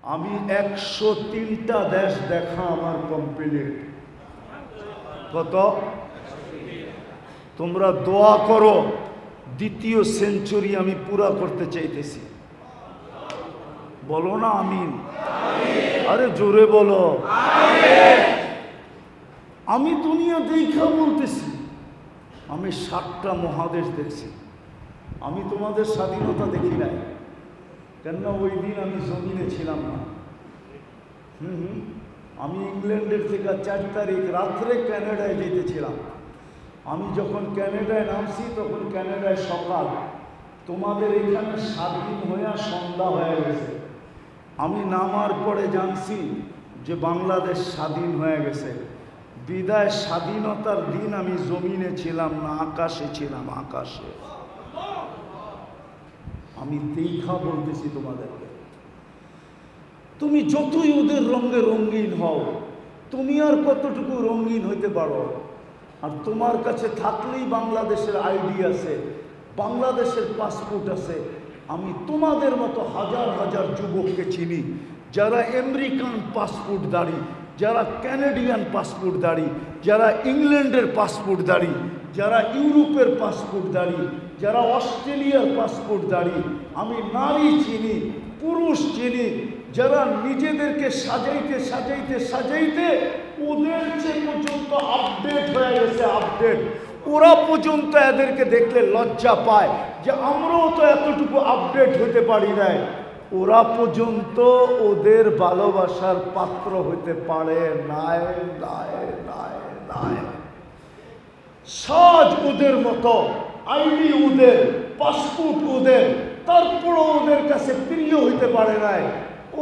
আমি 103টা দেশ দেখা আমার কমপ্লিট। কত? তোমরা দোয়া করো, দ্বিতীয় সেঞ্চুরি আমি পুরা করতে চাইতেছি। বলো না আমিন? আরে জোরে বলো। আমি দুনিয়া দেখা বলতেছি, আমি 7টা মহাদেশ দেখছি। আমি তোমাদের স্বাধীনতা দেখি নাই, কেননা ওই দিন আমি জমিনে ছিলাম না। আমি ইংল্যান্ডের থেকে 4 তারিখ রাত্রে ক্যানাডায় যেতেছিলাম। আমি যখন ক্যানাডায় নামছি তখন ক্যানাডায় সকাল, তোমাদের এখানে স্বাধীন হয়ে সন্ধ্যা হয়ে গেছে। আমি নামার পরে জানছি যে বাংলাদেশ স্বাধীন হয়ে গেছে। বিদায় স্বাধীনতার দিন আমি জমিনে ছিলাম না, আকাশে ছিলাম। আকাশে আমি দেখা বলতেছি তোমাদেরকে। তুমি যতই ওদের রঙে রঙিন হও, তুমি আর কতটুকু রঙিন হইতে পারো? আর তোমার কাছে থাকলেই বাংলাদেশের আইডি আছে, বাংলাদেশের পাসপোর্ট আছে। আমি তোমাদের মতো হাজার হাজার যুবককে চিনি যারা আমেরিকান পাসপোর্টধারী, যারা ক্যানাডিয়ান পাসপোর্টধারী, যারা ইংল্যান্ডের পাসপোর্টধারী, যারা ইউরোপের পাসপোর্টধারী, যারা অস্ট্রেলিয়ার পাসপোর্টধারী। আমি নারী চিনি, পুরুষ চিনি, যারা নিজেদেরকে সাজাইতে সাজাইতে সাজাইতে ওদের চেয়ে পর্যন্ত আপডেট হয়ে গেছে। আপডেট ওরা পর্যন্ত এদেরকে দেখলে লজ্জা পায় যে আমরাও তো এতটুকু আপডেট হতে পারি নাই। ওরা পর্যন্ত ওদের ভালোবাসার পাত্র হতে পারে নাই। নাই নাই নাই। সাজ ওদের মতো, আইডি ওদের, পাসপোর্ট ওদের, তারপরও ওদের কাছে প্রিয় হইতে পারে নাই।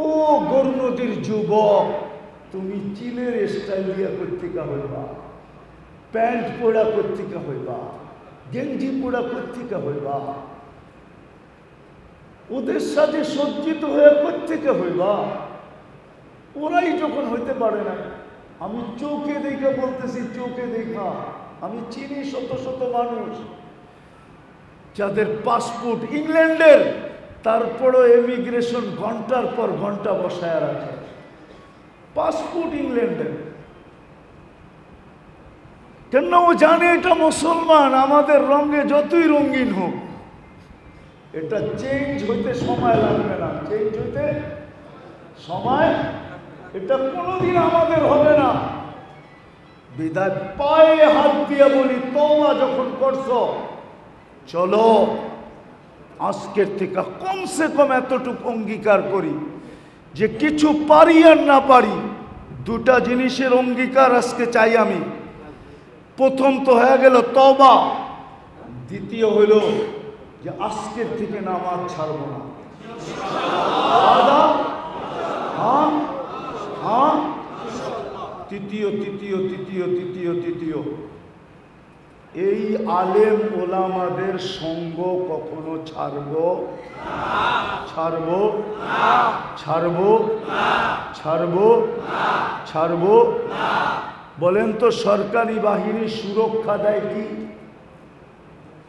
ও গৌরনদীর যুবক, তুমি চিলের স্টাইল দিয়া কর্তিকা হইবা, প্যান্ট পোড়া কর্তিকা হইবা, গেঞ্জি পোড়া কর্তিকা হইবা, ওদের সাথে সজ্জিত হয়ে কর্তিকা হইবা। ওরাই যখন হইতে পারে না, আমি চোখে দেখা বলতেছি, চোখে দেখা। আমি চিনি শত শত মানুষ যাদের পাসপোর্ট ইংল্যান্ডের, তারপরও ইমিগ্রেশন ঘন্টার পর ঘন্টা বসায় রাখে। পাসপোর্ট ইংল্যান্ডের, কেন? ও জানে এটা মুসলমান। আমাদের রঙে যতই রঙিন হোক, এটা চেঞ্জ হইতে সময় লাগবে না। চেঞ্জ হইতে সময়, এটা কোনোদিন আমাদের হবে না। বিদায় পায়ে হাত দিয়ে বলি, তওবা যখন করছো, চলো আজকের থেকে কমসে কম এতটুকু অঙ্গীকার করি যে কিছু পারি আর না পারি, 2টা জিনিসের অঙ্গীকার আজকে চাই আমি। প্রথম তো হয়ে গেল তওবা, দ্বিতীয় হইল যে আজকের থেকে নামাজ ছাড়ব না। হ্যাঁ হ্যাঁ। তৃতীয় তৃতীয় তৃতীয় তৃতীয় তৃতীয় এই আলেম ওলামাদের সঙ্গ কখনো ছাড়ব ছাড়ব ছাড়ব ছাড়ব ছাড়ব। বলেন তো, সরকারি বাহিনী সুরক্ষা দেয় কি?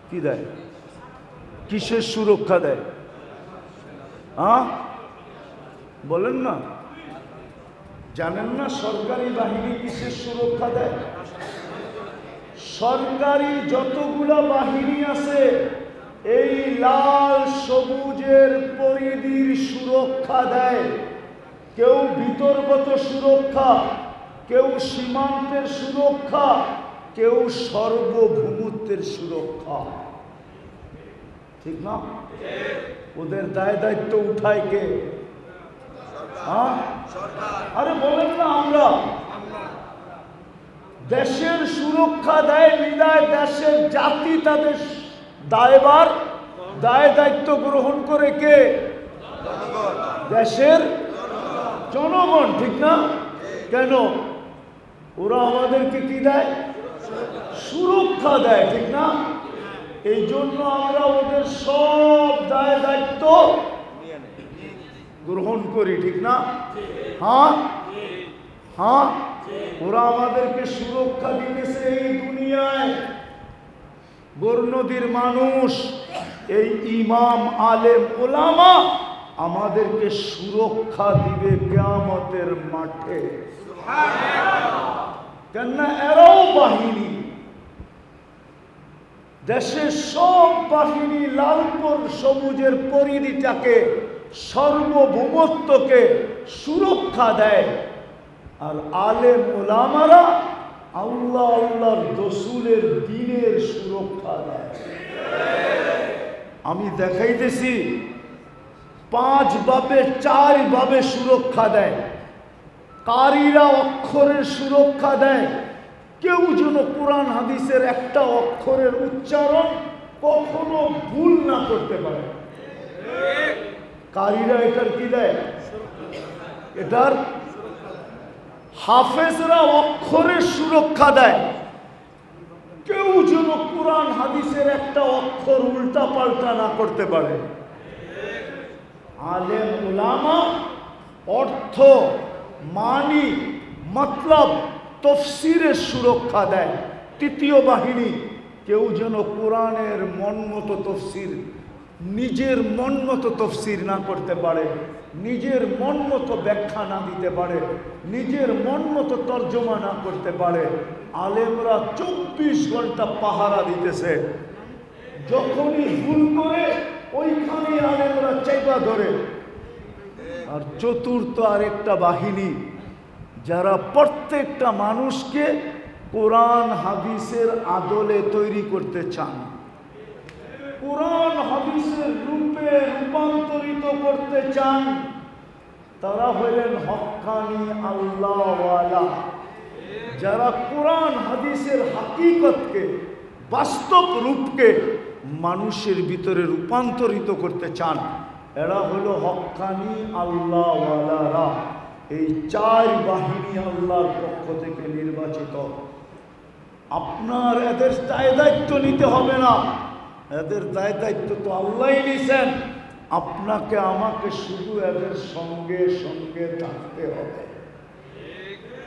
কি দেয়? কিসের সুরক্ষা দেয়? হ্যাঁ বলেন না, জানেন না সরকারি বাহিনী কিসের সুরক্ষা দেয়? সরকারি যতগুলো বাহিনী আছে, এই লাল সবুজের পরিধির সুরক্ষা দেয়। কেউ ভিতরগত সুরক্ষা, কেউ সীমান্তের সুরক্ষা, কেউ সার্বভৌমত্বের সুরক্ষা। ঠিক না? ওদের দায় দায়িত্ব উঠায় কে? হ্যাঁ, আরে বলেন না, আমরা দেশের সুরক্ষা দেয় বিদায় দেশের জাতি তাদের দায়ভার দায় দায়িত্ব গ্রহণ করে কে? দেশের জনগণ। ঠিক না? কেন? ওরা আমাদেরকে কি দেয়? সুরক্ষা দেয়। ঠিক না? এই জন্য আমরা ওদের সব দায় দায়িত্ব গ্রহণ করি। ঠিক না? হ্যাঁ হ্যাঁ। ওরা আমাদেরকে সুরক্ষা দিতেছে এই দুনিয়ায়। গৌরনদীর মানুষ, এই ইমাম আলেম ওলামা আমাদেরকে সুরক্ষা দিবে কিয়ামতের মাঠে। কেননা এরাও বাহিনী, দেশের সব বাহিনী লালপুর সবুজের পরিধিটাকে, সার্বভৌমত্বকে সুরক্ষা দেয়। আর আলেম ওলামারা আল্লাহ আল্লাহর রসুলের দ্বীনের সুরক্ষা দেয়। আমি দেখাইতেছি 5 ভাবে 4 ভাবে সুরক্ষা দেয়। কারীরা অক্ষরের সুরক্ষা দেয়, কেউ যেন কোরআন হাদিসের একটা অক্ষরের উচ্চারণ কখনো ভুল না করতে পারে। কারীরা এটার কি দেয়? এটার হাফেজরা অক্ষরের সুরক্ষা দেয়, কেউ যেন কোরআন হাদিসের একটা অক্ষর উল্টা পাল্টা না করতে পারে। আলেম উলামা অর্থ, মানি, মতলব, তফসিরের সুরক্ষা দেয়। তৃতীয় বাহিনী, কেউ যেন কোরআনের মন মতো তফসির, নিজের মন মতো তফসির না করতে পারে, নিজের মন মতো ব্যাখ্যা না দিতে পারে, নিজের মন মতো তর্জমা না করতে পারে। আলেমরা 24 ঘন্টা পাহারা দিতেছে। যখনই ভুল করে ওইখানে আলেমরা চাইপা ধরে। আর চতুর্থ আরেকটা বাহিনী, যারা প্রত্যেকটা মানুষকে কোরআন হাদিসের আদলে তৈরি করতে চান, কোরআন হাদিসের রূপে রূপান্তরিত করতে চান। তারা হলেন হক্কানি আল্লাহওয়ালা, যারা কোরআন হাদিসের হাকিকতকে, বাস্তব রূপকে মানুষের ভিতরে রূপান্তরিত করতে চান। এরা হলো হক্কানি আল্লাহওয়ালারা। এই 4 বাহিনী আল্লাহর পক্ষ থেকে নির্বাচিত। আপনার এদের দায় দায়িত্ব নিতে হবে না, এদের দায় দায়িত্ব তো আল্লাহই নিছেন। আপনাকে আমাকে শুধু এদের সঙ্গে সঙ্গে থাকতে হবে।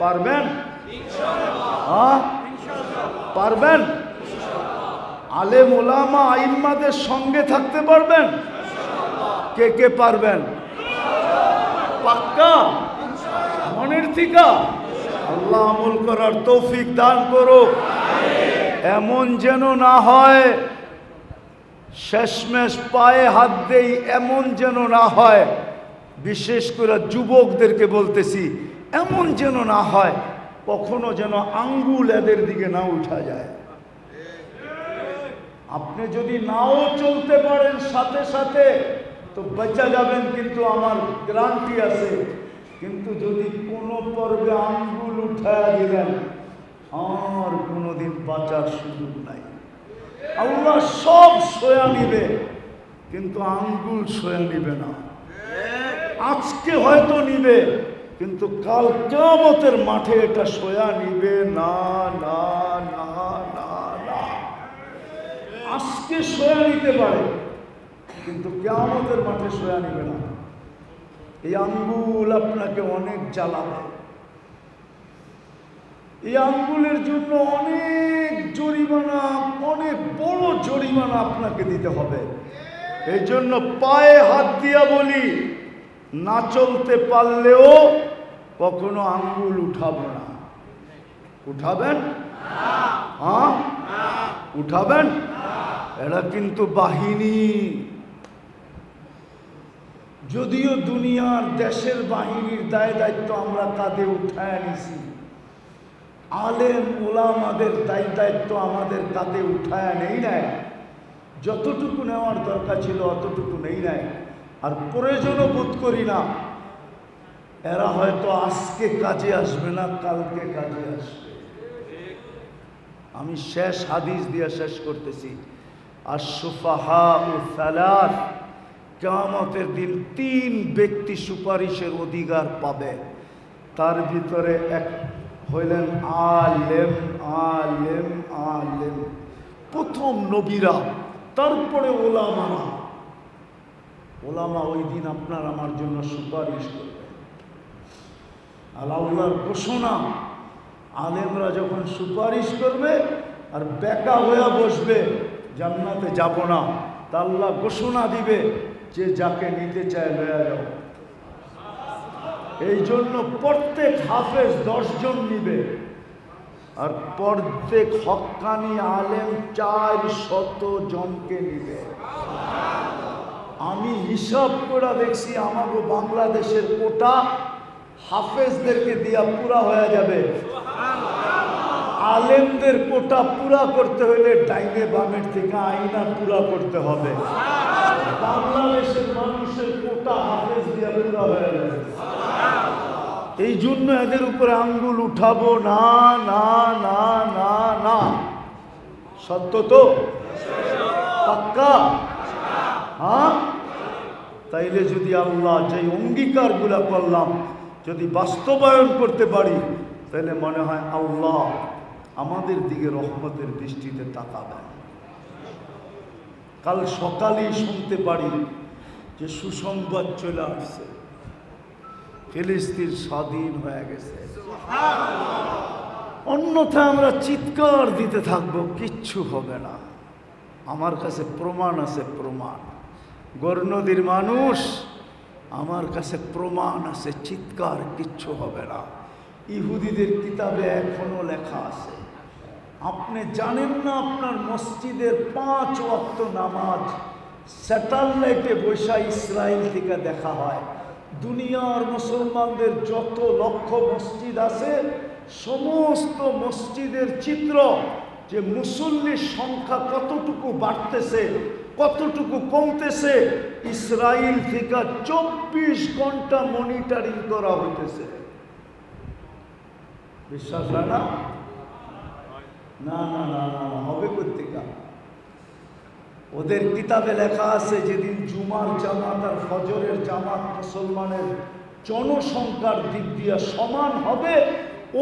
পারবেন? হ্যাঁ, পারবেন? আলেম ওলামা আইম্মাদের সঙ্গে থাকতে পারবেন? কে কে পারবেন? পাক্কা মনের থিকা? আল্লাহ আমল করার তৌফিক দান করুক। এমন যেন না হয় শেষমেশ পায়ে হাত দেই, এমন যেন না হয়, বিশেষ করে যুবকদেরকে বলতেছি, এমন যেন না হয় কখনো যেন আঙ্গুল এদের দিকে না উঠা যায়। আপনি যদি নাও চলতে পারেন সাথে সাথে তো বেঁচে যাবেন, কিন্তু আমার গ্যারান্টি আছে। কিন্তু যদি কোনো পর্বে আঙ্গুল উঠায় দিলেন, আর কোনোদিন বাঁচার সুযোগ নাই। আল্লাহ সব সয়া নিবে, কিন্তু আঙ্গুল সয়া নিবে না। আজকে হয়তো নিবে, কিন্তু কাল কিয়ামতের মাঠে এটা সয়া নিবে না, না, না, না, না। আজকে সয়া নিতে পারে, কিন্তু কিয়ামতের মাঠে সয়া নিবে না। এই আঙ্গুল আপনাকে অনেক জ্বালাবে। এই আঙ্গুলের জন্য অনেক জরিমানা, অনেক বড় জরিমানা আপনাকে দিতে হবে। এই জন্য পায়ে হাত দিয়া বলি, না চলতে পারলেও কখনো আঙ্গুল উঠাবো না। উঠাবেন? হ্যাঁ, উঠাবেন? এরা কিন্তু বাহিনী। যদিও দুনিয়ার দেশের বাহিনীর দায় দায়িত্ব আমরা কাঁধে উঠায় নিছি, আলেম ওলামাদের দায় দায়িত্ব আমাদের কাঁধে উঠায় নেই নাই। যতটুকু নেওয়ার দরকার ছিল অতটুকু নেই নাই। আর প্রয়োজনও বোধ করি না। এরা হয়তো আজকে কাজে আসবে না, কালকে কাজে আসবে। আমি শেষ হাদিস দিয়ে শেষ করতেছি। আশ-শুফাহাউ সালাস, কিয়ামতের দিন 3 ব্যক্তি সুপারিশের অধিকার পাবে। তার ভিতরে এক হইলেন আলেম, আলেম, আলেম। প্রথম নবীরা, তারপরে ওলামারা। ওলামা ওই দিন আপনার আমার জন্য সুপারিশ করবে। আল্লাহর ঘোষণা, আলেমরা যখন সুপারিশ করবে আর বেকা হয়ে বসবে, জান্নাতে যাব না, তা আল্লাহ ঘোষণা দিবে, যে যাকে নিতে চায় লয়া যাও। এই জন্য প্রত্যেক হাফেজ 10 জন নিবে, আর প্রত্যেক হক্কানি আলেম 400 জনকে নিবে। আমি হিসাব করে দেখছি আমাকে বাংলাদেশের কোটা হাফেজদেরকে দিয়া পুরা হয়ে যাবে। আলেমদের কোটা পুরা করতে হলে ডাইনে বামের থেকে আইনা পুরা করতে হবে। বাংলাদেশের মানুষের কোটা হাফেজ দিয়া পুরা হয়ে যাবে। এই জন্য এদের উপরে আঙ্গুল উঠাবো না, না, না, না, না। সত্য তো? পাক্কা? হ্যাঁ? তাইলে যদি আল্লাহ যে অঙ্গীকারগুলা করলাম যদি বাস্তবায়ন করতে পারি, তাহলে মনে হয় আল্লাহ আমাদের দিকে রহমতের দৃষ্টিতে তাকাবেন। কাল সকালেই শুনতে পারি যে সুসংবাদ চলে আসছে, ফিলিস্তিন স্বাধীন হয়ে গেছে। অন্যথায় আমরা চিৎকার দিতে থাকবো, কিচ্ছু হবে না। আমার কাছে প্রমাণ আছে, প্রমাণ। গরনদীর মানুষ, আমার কাছে প্রমাণ আছে, চিৎকার কিচ্ছু হবে না। ইহুদিদের কিতাবে এখনো লেখা আছে। আপনি জানেন না আপনার মসজিদের 5 ওয়াক্ত নামাজ স্যাটেলাইটে বৈশা ইসরায়েল থেকে দেখা হয়। দুনিয়ার মুসলমানদের যত লক্ষ মসজিদ আছে সমস্ত মসজিদের চিত্র, যে মুসল্লির সংখ্যা কতটুকু বাড়তেছে কতটুকু কমতেছে, ইসরায়েল থেকে 24 ঘন্টা মনিটরিং করা হইতেছে। বিশ্বাস হয় না? না না না না, হবে কোত্থেকে? ওদের কিতাবে লেখা আছে যেদিন জুমার জামাত আর ফজরের জামাত মুসলমানের জনসংখ্যার দিক দিয়ে সমান হবে,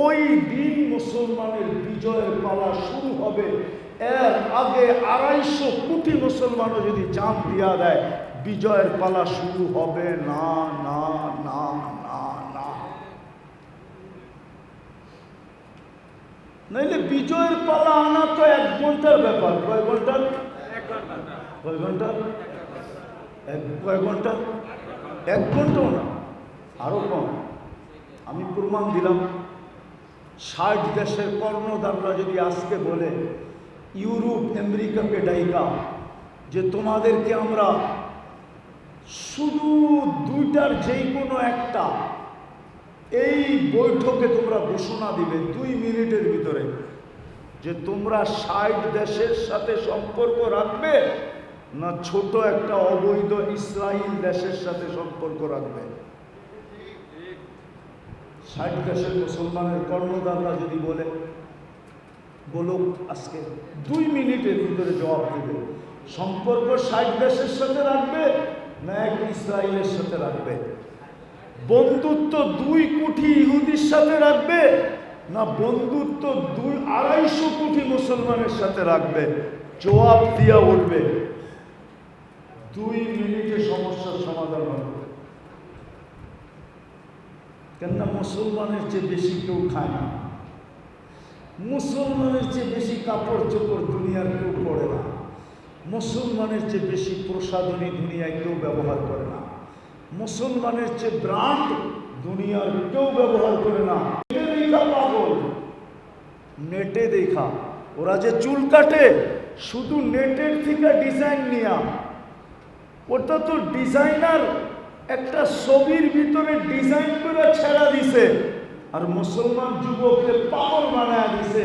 ওই দিন মুসলমানের বিজয়ের পালা শুরু হবে। এর আগে 250 কোটি মুসলমানও যদি জান দিয়া দেয়, বিজয়ের পালা শুরু হবে না, না, না, না, না। নাইলে বিজয়ের পালা আনা তো 1 ঘন্টার ব্যাপার। কয় ঘন্টা? 1 ঘন্টা। কয় ঘন্টা? 1 ঘন্টাও না, আরো কম। আমি প্রমাণ দিলাম। 60 দেশের কর্ণধাররা যদি আজকে বলে ইউরোপ আমেরিকাকে ডাইকা যে তোমাদেরকে আমরা শুধু 2টার যেই কোনো একটা এই বৈঠকে তোমরা ঘোষণা দিবে 2 মিনিটের ভিতরে যে তোমরা 60 দেশের সাথে সম্পর্ক রাখবে না ছোট একটা অবৈধ ইসরায়েল দেশের সাথে সম্পর্ক রাখবে। 60 দেশের মুসলমানের কর্ণধাররা যদি বলুক আজকে 2 মিনিটের ভিতরে জবাব দেবে, সম্পর্ক 60 দেশের সাথে রাখবে না এক ইসরায়েলের সাথে রাখবে, বন্ধুত্ব 2 কোটি ইহুদির সাথে রাখবে না বন্ধুত্ব 250 কোটি মুসলমানের সাথে রাখবে, জবাব দিয়া উঠবে। 2 মিনিটে সমস্যার সমাধান হবে। কেননা মুসলমানের চেয়ে বেশি কেউ খায় না, মুসলমানের চেয়ে বেশি কাপড় চোপড় দুনিয়ার কেউ পড়ে না, মুসলমানের চেয়ে বেশি প্রসাধনী দুনিয়ায় কেউ ব্যবহার করে না, মুসলমানের চেয়ে ব্র্যান্ড দুনিয়ার কেউ ব্যবহার করে না। পাগল নেটে দেখা ওরা যে চুল কাটে শুধু নেটের থেকে ডিজাইন নিয়া, ওটা তো ডিজাইনার একটা ছবির ভিতরে ডিজাইন করে ছেড়া দিছে, আর মুসলমান যুবককে পাগল বানায় দিছে।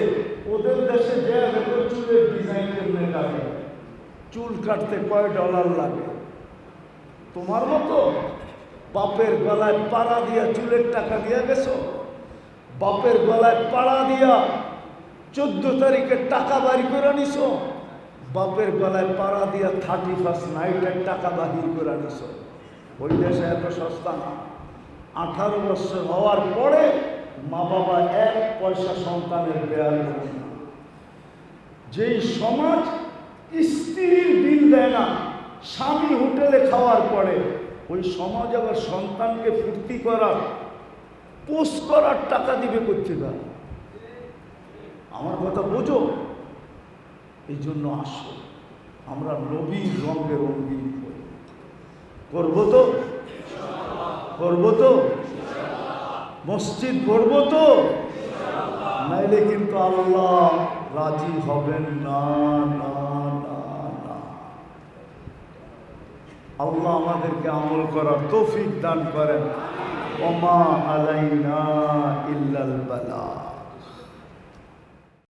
ওদের দেশে যে চুলের ডিজাইন কেমনে কাটে, চুল কাটতে কয় ডলার লাগে? তোমার মতো বাপের গলায় পাড়া দিয়া চুলের টাকা দিয়া গেছো, বাপের গলায় পাড়া দিয়া 14 তারিখে টাকা বাড়ি করে নিছো, বাপের গলায় পাড়া দিয়া 31st নাইটের টাকা বাহির করে নিছো। ওই দেশে এত সস্তা না। 18 বছর হওয়ার পরে মা বাবা 1 পয়সা সন্তানের দেয়ার করে না। যেই সমাজ স্ত্রীর বিল দেয় না, স্বামী হোটেলে খাওয়ার পরে, ওই সমাজ আবার সন্তানকে ফুর্তি করার পোষ করার টাকা দিবে করতে পারে। আমার কথা বোঝো? এই জন্য আসো আমরা নবীর রঙে রঙিন করি। করবো তো? করবো তো? মসজিদ করবো তো? নাইলে কিন্তু আল্লাহ রাজি হবেন না, না, না, না। আল্লাহ আমাদেরকে আমল করার তৌফিক দান করেন। ওমা আলাইনা ইল্লাল বালাগ।